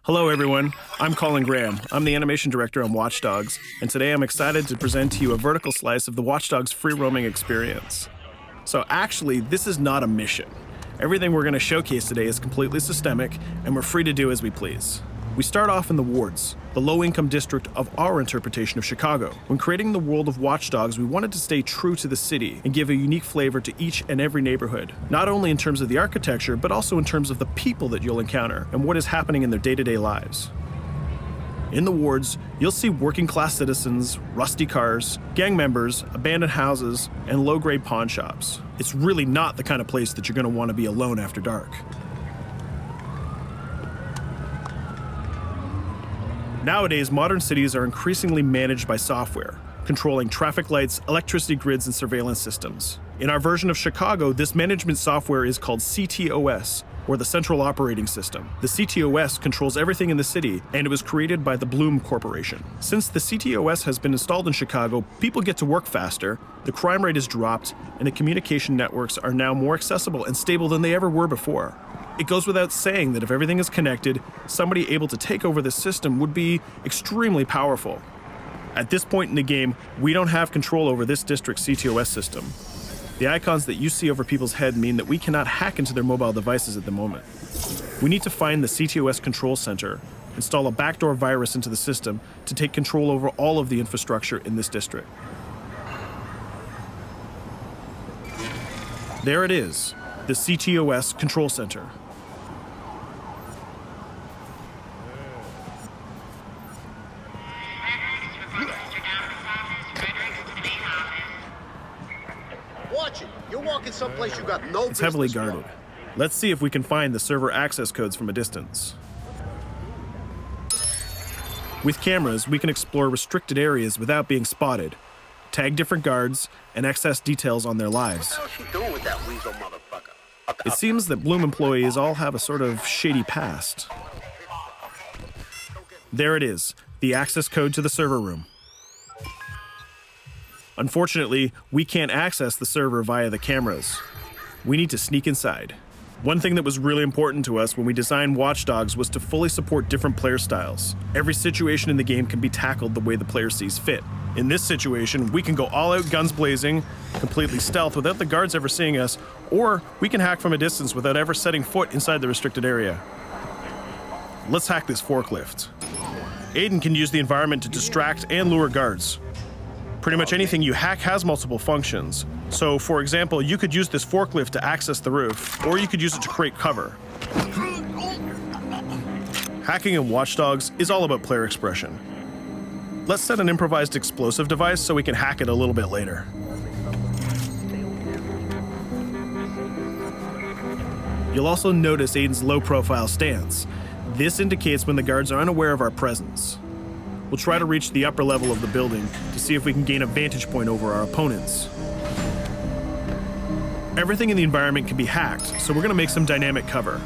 Hello everyone, I'm Colin Graham. I'm the animation director on Watch Dogs, and today I'm excited to present to you a vertical slice of the Watch Dogs free roaming experience. So actually, this is not a mission. Everything we're going to showcase today is completely systemic, and we're free to do as we please. We start off in the wards, the low-income district of our interpretation of Chicago. When creating the world of Watch Dogs, we wanted to stay true to the city and give a unique flavor to each and every neighborhood, not only in terms of the architecture, but also in terms of the people that you'll encounter and what is happening in their day-to-day lives. In the wards, you'll see working-class citizens, rusty cars, gang members, abandoned houses, and low-grade pawn shops. It's really not the kind of place that you're going to want to be alone after dark. Nowadays, modern cities are increasingly managed by software, controlling traffic lights, electricity grids, and surveillance systems. In our version of Chicago, this management software is called CTOS, or the Central Operating System. The CTOS controls everything in the city, and it was created by the Bloom Corporation. Since the CTOS has been installed in Chicago, people get to work faster, the crime rate has dropped, and the communication networks are now more accessible and stable than they ever were before. It goes without saying that if everything is connected, somebody able to take over the system would be extremely powerful. At this point in the game, we don't have control over this district's CTOS system. The icons that you see over people's head mean that we cannot hack into their mobile devices at the moment. We need to find the CTOS control center, install a backdoor virus into the system to take control over all of the infrastructure in this district. There it is, the CTOS control center. Watch it. You're walking someplace you got no business. It's heavily guarded. Let's see if we can find the server access codes from a distance. With cameras, we can explore restricted areas without being spotted, tag different guards, and access details on their lives. What the hell is she doing with that weasel motherfucker? It seems that Bloom employees all have a sort of shady past. There it is, the access code to the server room. Unfortunately, we can't access the server via the cameras. We need to sneak inside. One thing that was really important to us when we designed Watch Dogs was to fully support different player styles. Every situation in the game can be tackled the way the player sees fit. In this situation, we can go all out guns blazing, completely stealth without the guards ever seeing us, or we can hack from a distance without ever setting foot inside the restricted area. Let's hack this forklift. Aiden can use the environment to distract and lure guards. Pretty much anything you hack has multiple functions. So, for example, you could use this forklift to access the roof, or you could use it to create cover. Hacking in Watch Dogs is all about player expression. Let's set an improvised explosive device so we can hack it a little bit later. You'll also notice Aiden's low-profile stance. This indicates when the guards are unaware of our presence. We'll try to reach the upper level of the building to see if we can gain a vantage point over our opponents. Everything in the environment can be hacked, so we're going to make some dynamic cover.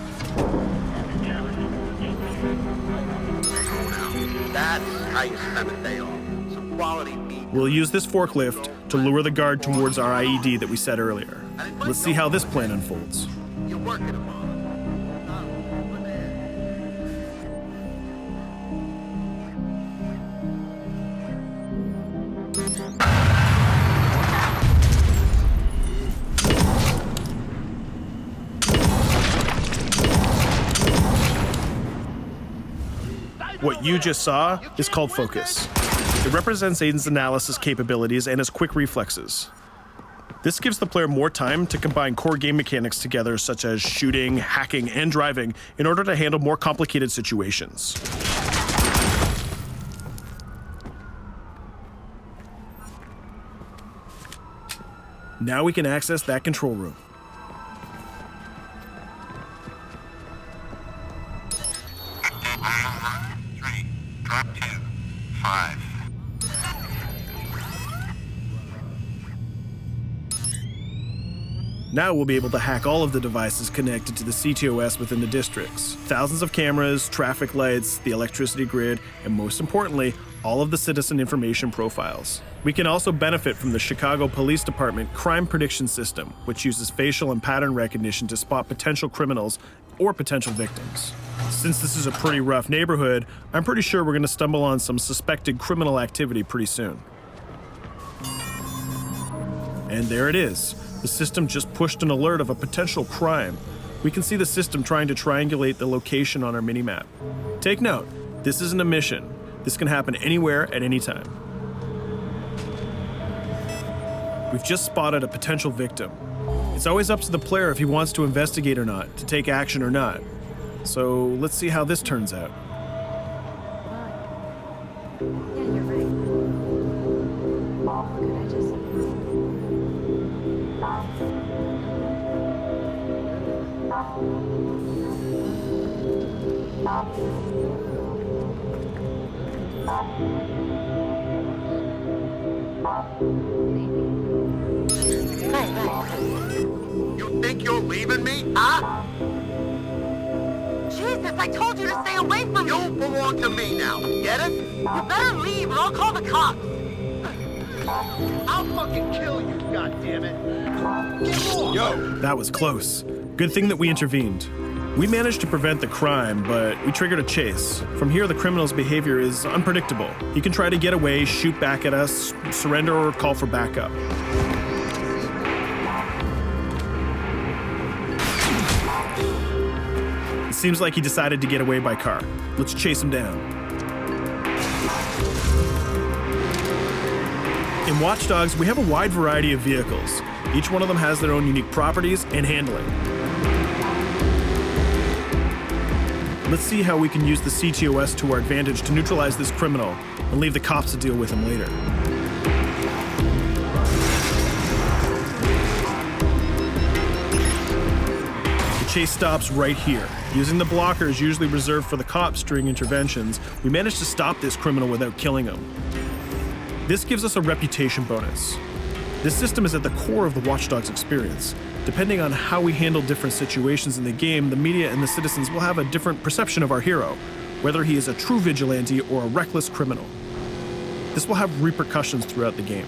That's how you spend a day off. Some quality meat. We'll use this forklift to lure the guard towards our IED that we set earlier. Let's see how this plan unfolds. You're working them on. What you just saw is called focus. It represents Aiden's analysis capabilities and his quick reflexes. This gives the player more time to combine core game mechanics together, such as shooting, hacking, and driving, in order to handle more complicated situations. Now we can access that control room. Drop 2, 5. Now we'll be able to hack all of the devices connected to the CTOS within the districts. Thousands of cameras, traffic lights, the electricity grid, and most importantly, all of the citizen information profiles. We can also benefit from the Chicago Police Department Crime Prediction System, which uses facial and pattern recognition to spot potential criminals or potential victims. Since this is a pretty rough neighborhood, I'm pretty sure we're going to stumble on some suspected criminal activity pretty soon. And there it is. The system just pushed an alert of a potential crime. We can see the system trying to triangulate the location on our minimap. Take note, this isn't a mission. This can happen anywhere at any time. We've just spotted a potential victim. It's always up to the player if he wants to investigate or not, to take action or not. So let's see how this turns out. Yeah, you're right. Could I just... You think you're leaving me? Huh? Jesus, I told you to stay away from me! You belong to me now. Get it? You better leave or I'll call the cops! I'll fucking kill you, goddammit. Get off! Yo! That was close. Good thing that we intervened. We managed to prevent the crime, but we triggered a chase. From here, the criminal's behavior is unpredictable. He can try to get away, shoot back at us, surrender, or call for backup. It seems like he decided to get away by car. Let's chase him down. In Watch Dogs, we have a wide variety of vehicles. Each one of them has their own unique properties and handling. Let's see how we can use the CTOS to our advantage to neutralize this criminal and leave the cops to deal with him later. The chase stops right here. Using the blockers usually reserved for the cops during interventions, we managed to stop this criminal without killing him. This gives us a reputation bonus. This system is at the core of the Watch Dogs experience. Depending on how we handle different situations in the game, the media and the citizens will have a different perception of our hero, whether he is a true vigilante or a reckless criminal. This will have repercussions throughout the game.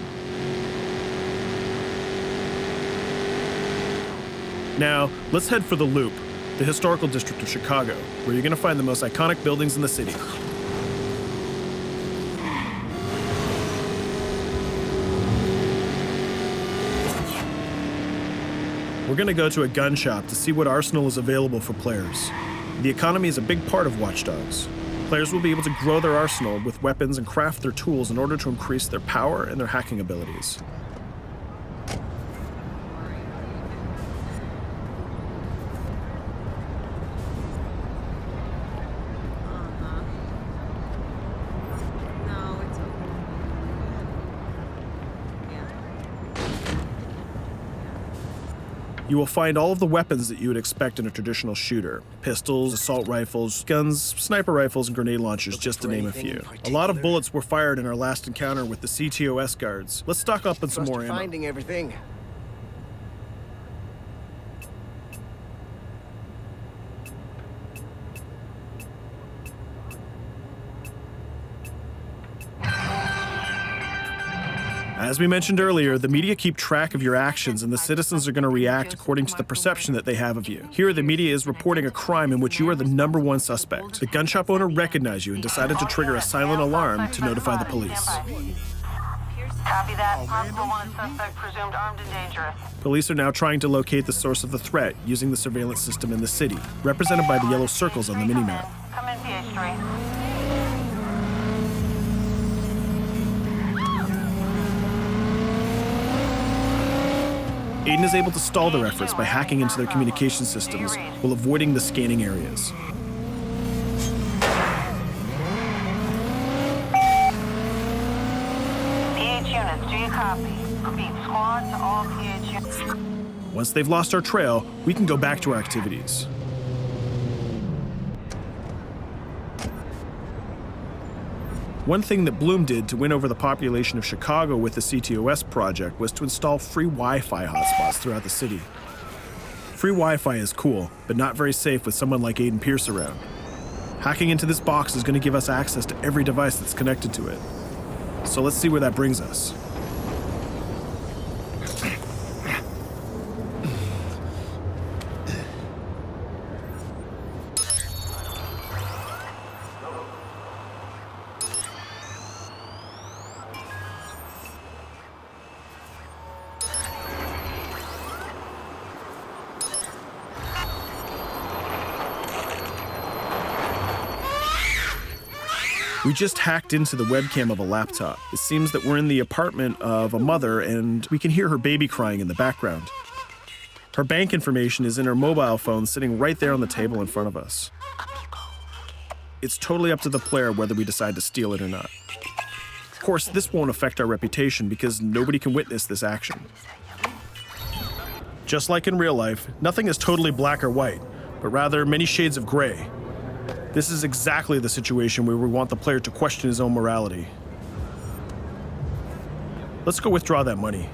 Now, let's head for the Loop, the historical district of Chicago, where you're going to find the most iconic buildings in the city. We're going to go to a gun shop to see what arsenal is available for players. The economy is a big part of Watch Dogs. Players will be able to grow their arsenal with weapons and craft their tools in order to increase their power and their hacking abilities. No, it's okay. You will find all of the weapons that you would expect in a traditional shooter. Pistols, assault rifles, guns, sniper rifles, and grenade launchers, just to name a few. A lot of bullets were fired in our last encounter with the CTOS guards. Let's stock up on some more ammo. Finding everything. As we mentioned earlier, the media keep track of your actions, and the citizens are going to react according to the perception that they have of you. Here, the media is reporting a crime in which you are the #1 suspect. The gun shop owner recognized you and decided to trigger a silent alarm to notify the police. Copy that. Possible wanted suspect presumed armed and dangerous. Police are now trying to locate the source of the threat using the surveillance system in the city, represented by the yellow circles on the minimap. Come in, PH3. Aiden is able to stall their efforts by hacking into their communication systems while avoiding the scanning areas. PH units, do you copy? Repeat, squad to all PH units. Once they've lost our trail, we can go back to our activities. One thing that Bloom did to win over the population of Chicago with the CTOS project was to install free Wi-Fi hotspots throughout the city. Free Wi-Fi is cool, but not very safe with someone like Aiden Pierce around. Hacking into this box is going to give us access to every device that's connected to it. So let's see where that brings us. We just hacked into the webcam of a laptop. It seems that we're in the apartment of a mother and we can hear her baby crying in the background. Her bank information is in her mobile phone sitting right there on the table in front of us. It's totally up to the player whether we decide to steal it or not. Of course, this won't affect our reputation because nobody can witness this action. Just like in real life, nothing is totally black or white, but rather many shades of gray. This is exactly the situation where we want the player to question his own morality. Let's go withdraw that money.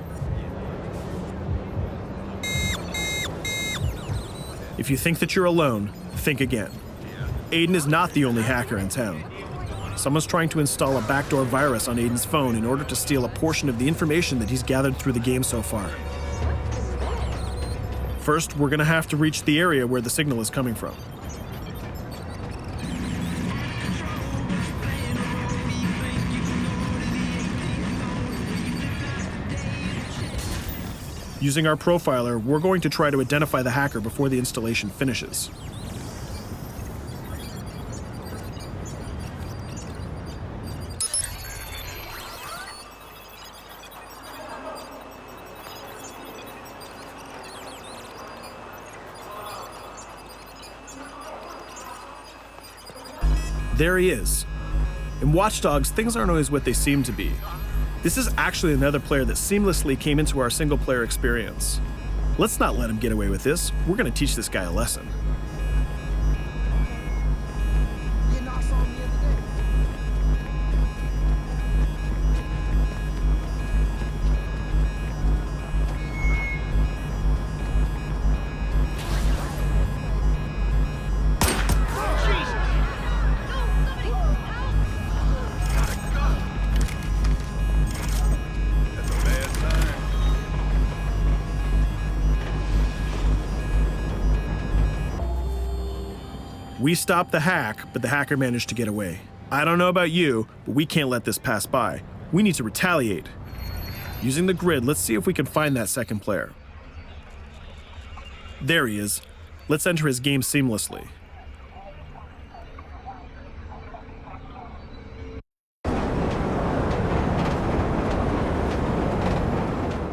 If you think that you're alone, think again. Aiden is not the only hacker in town. Someone's trying to install a backdoor virus on Aiden's phone in order to steal a portion of the information that he's gathered through the game so far. First, we're gonna have to reach the area where the signal is coming from. Using our profiler, we're going to try to identify the hacker before the installation finishes. There he is. In Watch Dogs, things aren't always what they seem to be. This is actually another player that seamlessly came into our single-player experience. Let's not let him get away with this. We're gonna teach this guy a lesson. We stopped the hack, but the hacker managed to get away. I don't know about you, but we can't let this pass by. We need to retaliate. Using the grid, let's see if we can find that second player. There he is. Let's enter his game seamlessly.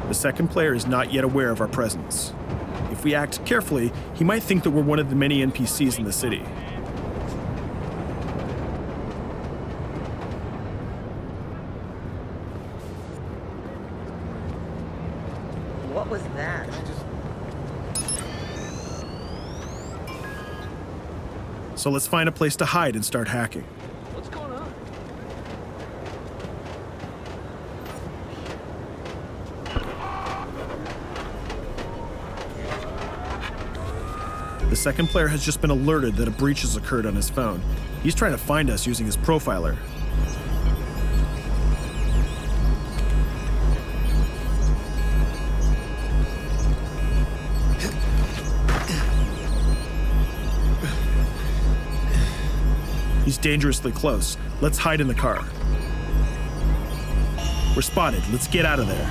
The second player is not yet aware of our presence. If we act carefully, he might think that we're one of the many NPCs in the city. What was that? So let's find a place to hide and start hacking. What's going on? The second player has just been alerted that a breach has occurred on his phone. He's trying to find us using his profiler. He's dangerously close. Let's hide in the car. We're spotted. Let's get out of there.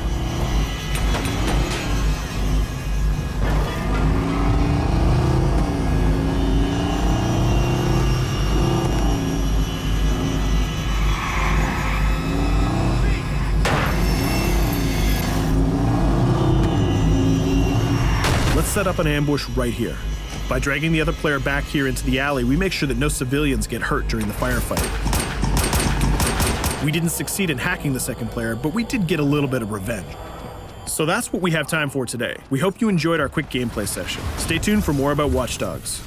Let's set up an ambush right here. By dragging the other player back here into the alley, we make sure that no civilians get hurt during the firefight. We didn't succeed in hacking the second player, but we did get a little bit of revenge. So that's what we have time for today. We hope you enjoyed our quick gameplay session. Stay tuned for more about Watch Dogs.